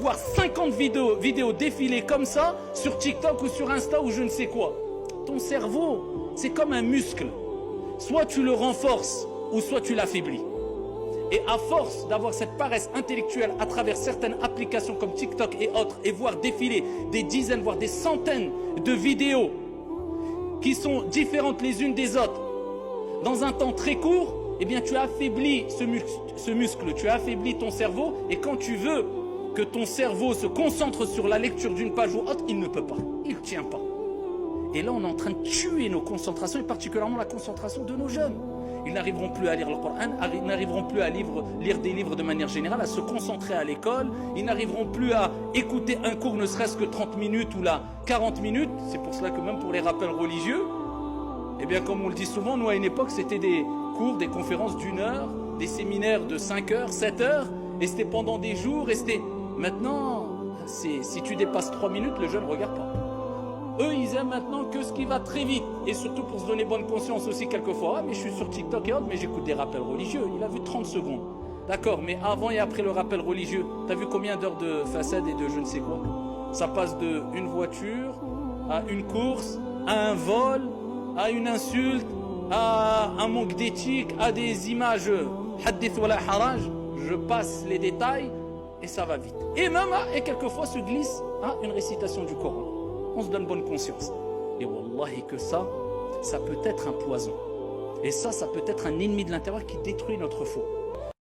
voir 50 vidéos défiler comme ça sur TikTok ou sur Insta ou je ne sais quoi. Ton cerveau, c'est comme un muscle. Soit tu le renforces ou soit tu l'affaiblis. Et à force d'avoir cette paresse intellectuelle à travers certaines applications comme TikTok et autres, et voir défiler des dizaines, voire des centaines de vidéos qui sont différentes les unes des autres, dans un temps très court, eh bien tu affaiblis ce muscle, tu affaiblis ton cerveau, et quand tu veux que ton cerveau se concentre sur la lecture d'une page ou autre, il ne peut pas, il ne tient pas. Et là on est en train de tuer nos concentrations, et particulièrement la concentration de nos jeunes. Ils n'arriveront plus à lire le Coran, ils n'arriveront plus à lire des livres de manière générale, à se concentrer à l'école, ils n'arriveront plus à écouter un cours ne serait-ce que 30 minutes ou là 40 minutes. C'est pour cela que même pour les rappels religieux, eh bien comme on le dit souvent, nous à une époque c'était des cours, des conférences d'1 heure, des séminaires de 5 heures, 7 heures, et c'était pendant des jours, et c'était... Maintenant, si tu dépasses 3 minutes, le jeune ne regarde pas. Eux, ils aiment maintenant que ce qui va très vite. Et surtout pour se donner bonne conscience aussi quelquefois. Ah, mais je suis sur TikTok et autres, mais j'écoute des rappels religieux. Il a vu 30 secondes. D'accord, mais avant et après le rappel religieux, t'as vu combien d'heures de façade et de je ne sais quoi? Ça passe de une voiture, à une course, à un vol, à une insulte, à un manque d'éthique, à des images hadith wala haraj. Je passe les détails et ça va vite. Et même, et quelquefois se glisse à une récitation du Coran. On se donne bonne conscience. Et wallahi que ça peut être un poison. Et ça peut être un ennemi de l'intérieur qui détruit notre foi.